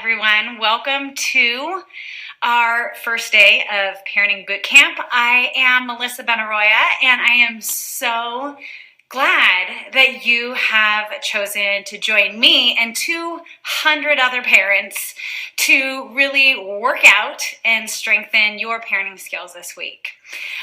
everyone. Welcome to our first day of Parenting Boot Camp. I am Melissa Benaroya, and I am so glad that you have chosen to join me and 200 other parents to really work out and strengthen your parenting skills this week.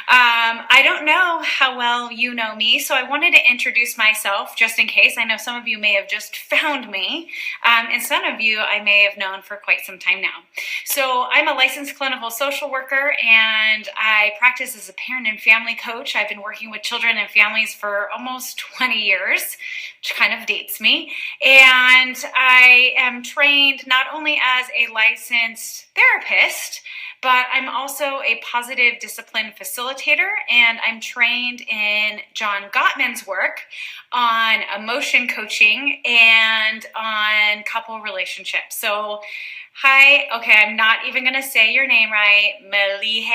I don't know how well you know me, so I wanted to introduce myself just in case. I know some of you may have just found me, and some of you I may have known for quite some time now. So I'm a licensed clinical social worker, and I practice as a parent and family coach. I've been working with children and families for almost 20 years, which kind of dates me. And I am trained not only as a licensed therapist, but I'm also a positive discipline facilitator, and I'm trained in John Gottman's work on emotion coaching and on couple relationships. So, hi, okay, I'm not even going to say your name right, Melihe.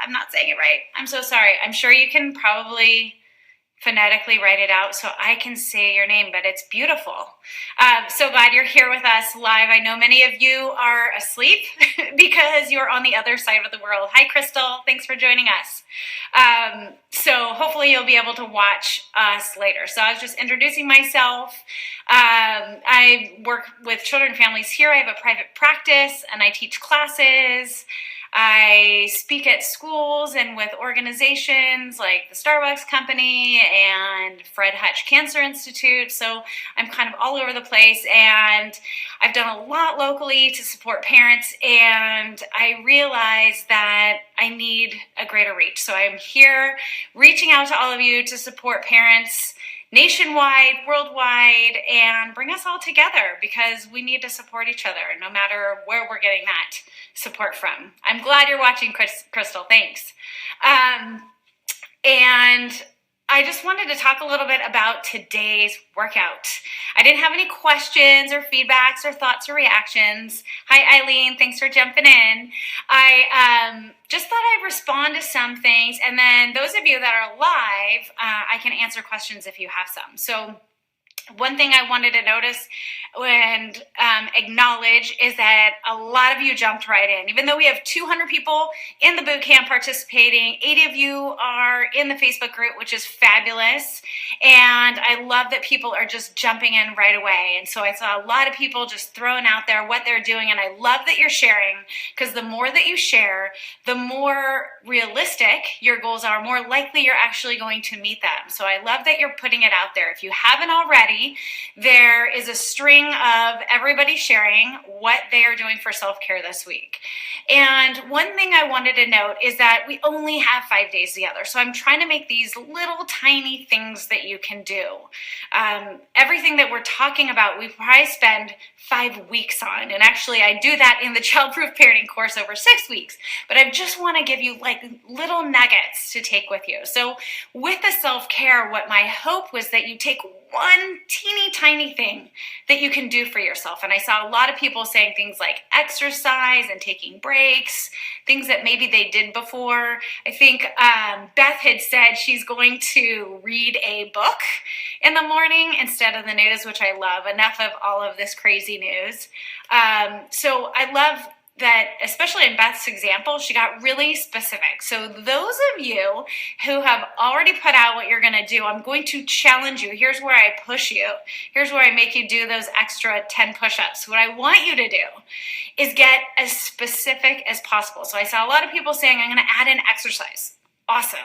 I'm not saying it right. I'm so sorry. I'm sure you can probably phonetically write it out so I can say your name, but it's beautiful. So glad you're here with us live. I know many of you are asleep because you're on the other side of the world. Hi, Crystal. Thanks for joining us. So hopefully you'll be able to watch us later. So I was just introducing myself. I work with children and families here. I have a private practice and I teach classes. I speak at schools and with organizations like the Starbucks Company and Fred Hutch Cancer Institute. So I'm kind of all over the place, and I've done a lot locally to support parents, and I realize that I need a greater reach. So I'm here reaching out to all of you to support parents nationwide, worldwide, and bring us all together because we need to support each other no matter where we're getting that support from. I'm glad you're watching, Crystal. Thanks. And I just wanted to talk a little bit about today's workout. I didn't have any questions or feedbacks or thoughts or reactions. Hi, Eileen. Thanks for jumping in. I just thought I'd respond to some things, and then those of you that are live, I can answer questions if you have some. So one thing I wanted to notice and acknowledge is that a lot of you jumped right in. Even though we have 200 people in the boot camp participating, 80 of you are in the Facebook group, which is fabulous. And I love that people are just jumping in right away. And so I saw a lot of people just throwing out there what they're doing. And I love that you're sharing, because the more that you share, the more realistic your goals are, more likely you're actually going to meet them. So I love that you're putting it out there. If you haven't already, there is a string of everybody sharing what they are doing for self-care this week. And one thing I wanted to note is that we only have 5 days together. So I'm trying to make these little tiny things that you can do. Everything that we're talking about, we probably spend 5 weeks on. And actually, I do that in the Child-Proof Parenting course over 6 weeks. But I just want to give you like little nuggets to take with you. So with the self-care, what my hope was that you take one teeny tiny thing that you can do for yourself. And I saw a lot of people saying things like exercise and taking breaks, things that maybe they did before. I think Beth had said she's going to read a book in the morning instead of the news, which I love. Enough of all of this crazy news. So I love that, especially in Beth's example, she got really specific. So those of you who have already put out what you're going to do, I'm going to challenge you. Here's where I push you. Here's where I make you do those extra 10 push-ups. What I want you to do is get as specific as possible. So I saw a lot of people saying, I'm going to add in exercise. Awesome.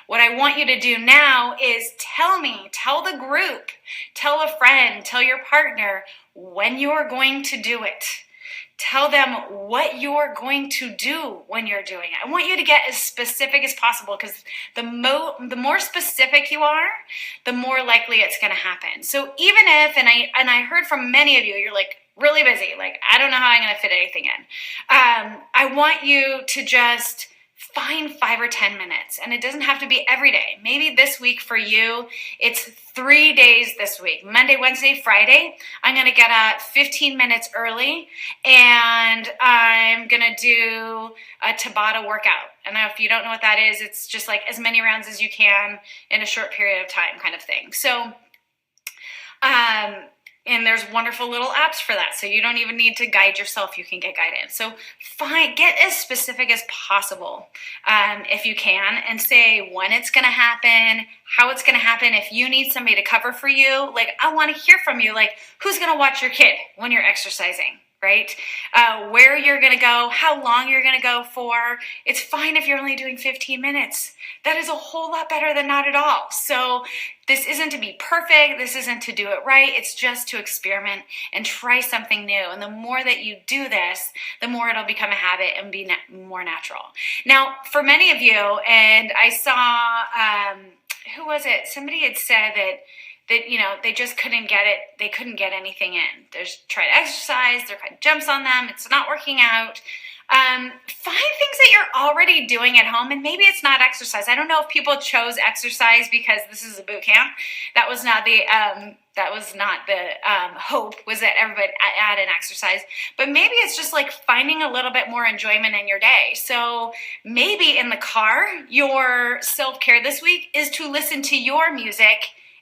What I want you to do now is tell the group, tell a friend, tell your partner when you are going to do it. Tell them what you're going to do when you're doing it. I want you to get as specific as possible, because the more specific you are, the more likely it's going to happen. So even if, and I heard from many of you, you're like really busy, like I don't know how I'm going to fit anything in. I want you to just find 5 or 10 minutes, and it doesn't have to be every day. Maybe this week for you, it's 3 days this week, Monday, Wednesday, Friday. I'm going to get up 15 minutes early, and I'm going to do a Tabata workout. And if you don't know what that is, it's just like as many rounds as you can in a short period of time kind of thing. So And there's wonderful little apps for that. So you don't even need to guide yourself. You can get guidance. So get as specific as possible if you can, and say when it's going to happen, how it's going to happen. If you need somebody to cover for you, like, I want to hear from you. Like, who's going to watch your kid when you're exercising? Right? Where you're going to go, how long you're going to go for. It's fine if you're only doing 15 minutes. That is a whole lot better than not at all. So this isn't to be perfect. This isn't to do it right. It's just to experiment and try something new. And the more that you do this, the more it'll become a habit and be more natural. Now, for many of you, and I saw, who was it? Somebody had said that they just couldn't get it. They couldn't get anything in. There's try to exercise. They're kind of jumps on them. It's not working out. Find things that you're already doing at home, and maybe it's not exercise. I don't know if people chose exercise because this is a boot camp. That was not the hope, was that everybody add an exercise. But maybe it's just like finding a little bit more enjoyment in your day. So maybe in the car, your self-care this week is to listen to your music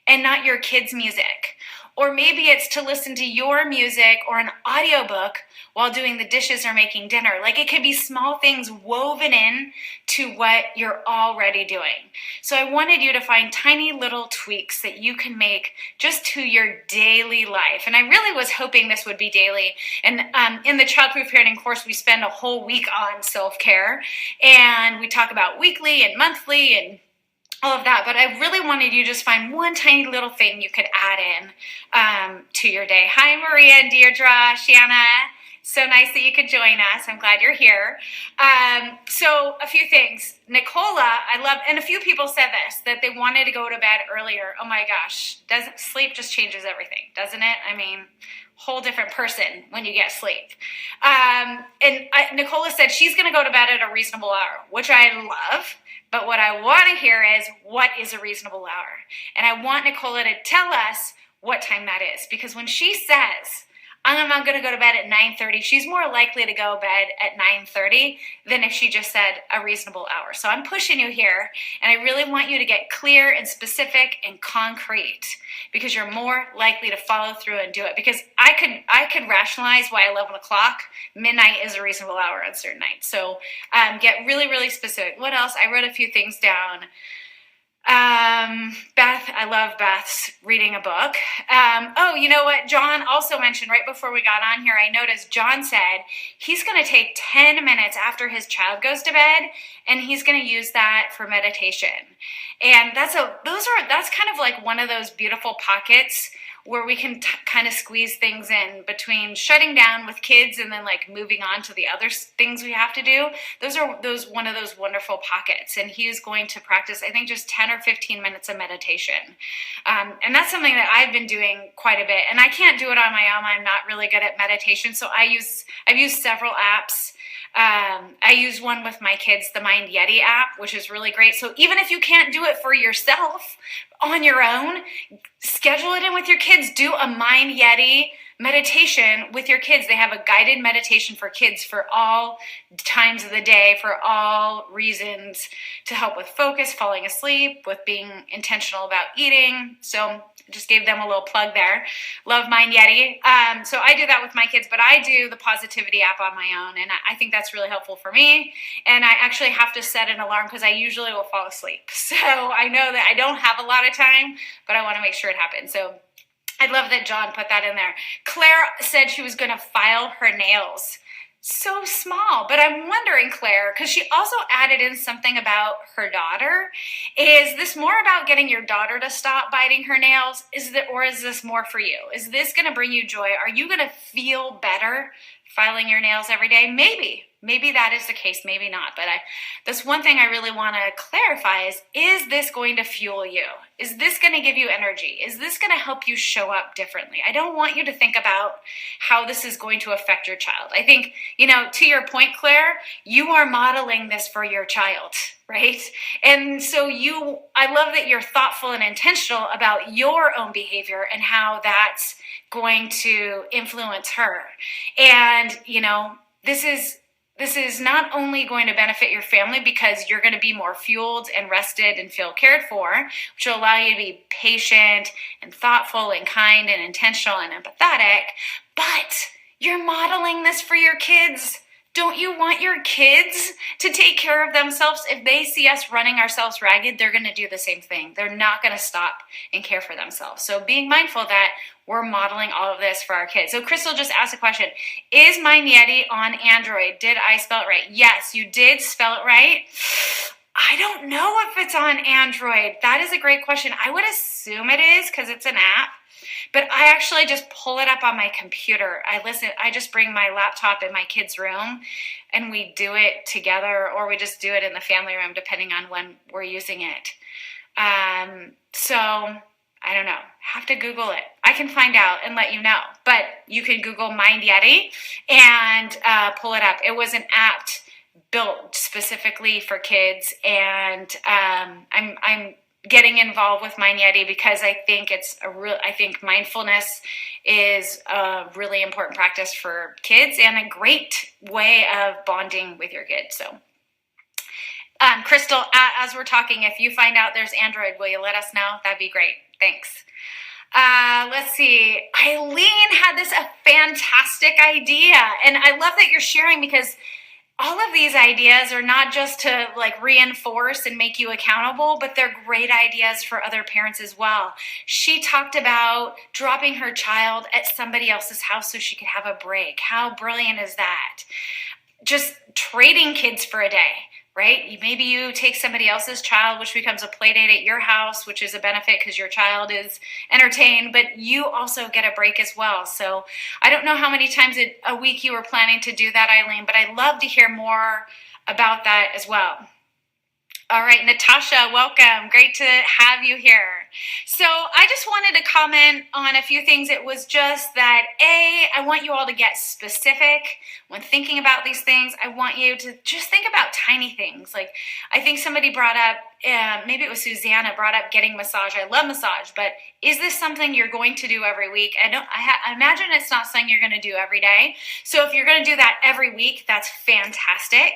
and not your kids' music. Or maybe it's to listen to your music or an audiobook while doing the dishes or making dinner. Like, it could be small things woven in to what you're already doing. So I wanted you to find tiny little tweaks that you can make just to your daily life. And I really was hoping this would be daily. And in the Childproof Parenting course, we spend a whole week on self-care. And we talk about weekly and monthly and all of that, but I really wanted you to just find one tiny little thing you could add in to your day. Hi, Maria and Deirdre, Shanna. So nice that you could join us. I'm glad you're here. So a few things. Nicola, I love, and a few people said this, that they wanted to go to bed earlier. Oh my gosh, sleep just changes everything, doesn't it? I mean, whole different person when you get sleep. Nicola said she's going to go to bed at a reasonable hour, which I love. But what I want to hear is, what is a reasonable hour? And I want Nicola to tell us what time that is. Because when she says, I'm not going to go to bed at 9:30, she's more likely to go to bed at 9:30 than if she just said a reasonable hour. So I'm pushing you here, and I really want you to get clear and specific and concrete, because you're more likely to follow through and do it. Because I could rationalize why 11 o'clock, midnight is a reasonable hour on certain nights. So get really, really specific. What else? I wrote a few things down. Beth, I love Beth's reading a book. Oh, you know what? John also mentioned right before we got on here, I noticed John said he's going to take 10 minutes after his child goes to bed, and he's going to use that for meditation. And that's kind of like one of those beautiful pockets where we can kind of squeeze things in between shutting down with kids and then like moving on to the other things we have to do. Those are one of those wonderful pockets. And he is going to practice, I think, just 10 or 15 minutes of meditation. And that's something that I've been doing quite a bit. And I can't do it on my own. I'm not really good at meditation. So I've used several apps. I use one with my kids, the Mind Yeti app, which is really great. So even if you can't do it for yourself on your own, schedule it in with your kids. Do a Mind Yeti meditation with your kids. They have a guided meditation for kids for all times of the day, for all reasons, to help with focus, falling asleep, with being intentional about eating. So just gave them a little plug there. Love Mind Yeti. So I do that with my kids, but I do the Positivity app on my own, and I think that's really helpful for me. And I actually have to set an alarm because I usually will fall asleep. So I know that I don't have a lot of time, but I want to make sure it happens. So I love that John put that in there. Claire said she was going to file her nails. So small, but I'm wondering, Claire, because she also added in something about her daughter. Is this more about getting your daughter to stop biting her nails? Or is this more for you? Is this going to bring you joy? Are you going to feel better filing your nails every day? Maybe that is the case, maybe not. But that's one thing I really want to clarify is this going to fuel you? Is this going to give you energy? Is this going to help you show up differently? I don't want you to think about how this is going to affect your child. I think, to your point, Claire, you are modeling this for your child, right? And so I love that you're thoughtful and intentional about your own behavior and how that's going to influence her. And, this is this is not only going to benefit your family because you're going to be more fueled and rested and feel cared for, which will allow you to be patient and thoughtful and kind and intentional and empathetic, but you're modeling this for your kids. Don't you want your kids to take care of themselves? If they see us running ourselves ragged, they're going to do the same thing. They're not going to stop and care for themselves. So being mindful that we're modeling all of this for our kids. So Crystal just asked a question. Is Mind Yeti on Android? Did I spell it right? Yes, you did spell it right. I don't know if it's on Android. That is a great question. I would assume it is because it's an app. But I actually just pull it up on my computer. I just bring my laptop in my kid's room and we do it together, or we just do it in the family room depending on when we're using it. So I don't know. Have to Google it. I can find out and let you know. But you can Google Mind Yeti and pull it up. It was an app built specifically for kids, and I'm getting involved with Mind Yeti because I think I think mindfulness is a really important practice for kids and a great way of bonding with your kids. So, Crystal, as we're talking, if you find out there's Android, will you let us know? That'd be great. Thanks. Let's see. Eileen had this a fantastic idea, and I love that you're sharing because all of these ideas are not just to like reinforce and make you accountable, but they're great ideas for other parents as well. She talked about dropping her child at somebody else's house so she could have a break. How brilliant is that? Just trading kids for a day, right? Maybe you take somebody else's child, which becomes a play date at your house, which is a benefit because your child is entertained, but you also get a break as well. So I don't know how many times a week you were planning to do that, Eileen, but I'd love to hear more about that as well. All right, Natasha, welcome. Great to have you here. So I just wanted to comment on a few things. It was just that, I want you all to get specific when thinking about these things. I want you to just think about tiny things. Like I think somebody brought up, maybe it was Susanna, brought up getting massage. I love massage, but is this something you're going to do every week? I imagine it's not something you're going to do every day. So if you're going to do that every week, that's fantastic.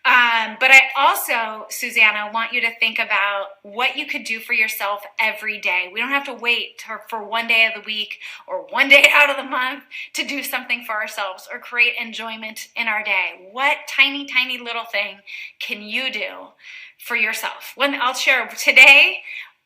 But I also, Susanna, want you to think about what you could do for yourself every day. We don't have to wait for one day of the week or one day out of the month to do something for ourselves or create enjoyment in our day. What tiny, tiny little thing can you do for yourself? I'll share today.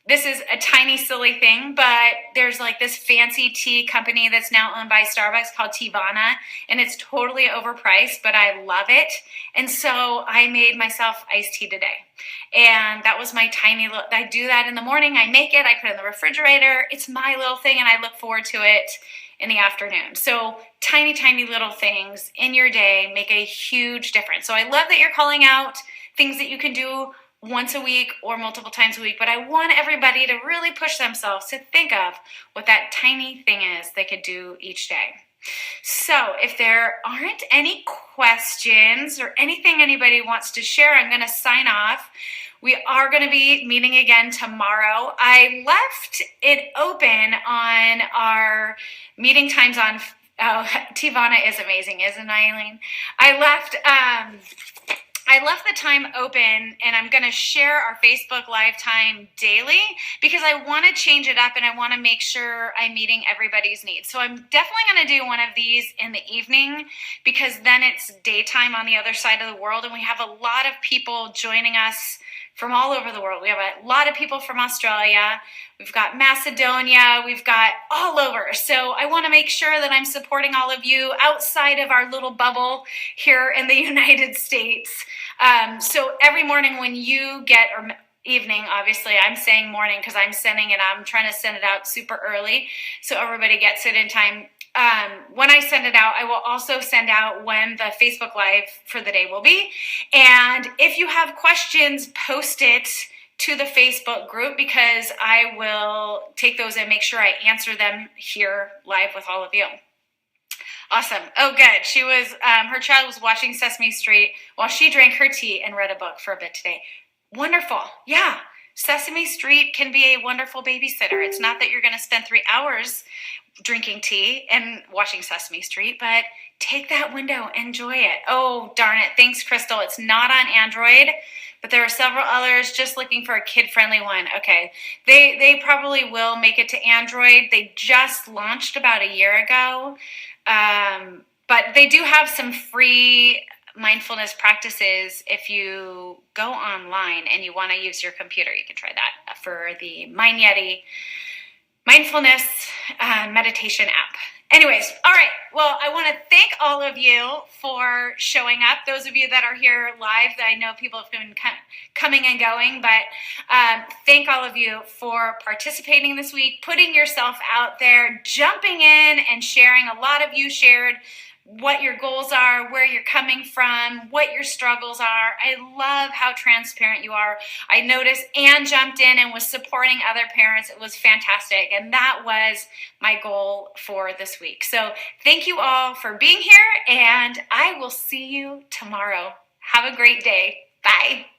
This is a tiny, silly thing, but there's like this fancy tea company that's now owned by Starbucks called Teavana, and it's totally overpriced, but I love it. And so I made myself iced tea today. And that was my tiny little, I do that in the morning. I make it, I put it in the refrigerator. It's my little thing, and I look forward to it in the afternoon. So tiny, tiny little things in your day make a huge difference. So I love that you're calling out things that you can do once a week or multiple times a week, but I want everybody to really push themselves to think of what that tiny thing is they could do each day. So if there aren't any questions or anything anybody wants to share, I'm going to sign off. We are going to be meeting again tomorrow. I left it open on our meeting times on, Teavana is amazing, isn't it, Eileen? I left the time open, and I'm going to share our Facebook Live time daily because I want to change it up and I want to make sure I'm meeting everybody's needs. So I'm definitely going to do one of these in the evening because then it's daytime on the other side of the world, and we have a lot of people joining us from all over the world. We have a lot of people from Australia. We've got Macedonia. We've got all over. So I want to make sure that I'm supporting all of you outside of our little bubble here in the United States. So every morning when you get, or evening, obviously, I'm saying morning because I'm trying to send it out super early so everybody gets it in time. When I send it out, I will also send out when the Facebook Live for the day will be. And if you have questions, post it to the Facebook group because I will take those and make sure I answer them here live with all of you. Awesome. Oh, good. She was, her child was watching Sesame Street while she drank her tea and read a book for a bit today. Wonderful. Yeah. Sesame Street can be a wonderful babysitter. It's not that you're going to spend 3 hours drinking tea and watching Sesame Street, but take that window, enjoy it. Oh, darn it. Thanks, Crystal. It's not on Android, but there are several others just looking for a kid-friendly one. Okay, they probably will make it to Android. They just launched about a year ago, but they do have some free mindfulness practices. If you go online and you want to use your computer, you can try that for the Mind Yeti mindfulness meditation app. Anyways, all right. Well, I want to thank all of you for showing up. Those of you that are here live, I know people have been coming and going, but thank all of you for participating this week, putting yourself out there, jumping in and sharing. A lot of you shared what your goals are, where you're coming from, what your struggles are. I love how transparent you are. I noticed Anne jumped in and was supporting other parents. It was fantastic. And that was my goal for this week. So thank you all for being here, and I will see you tomorrow. Have a great day. Bye.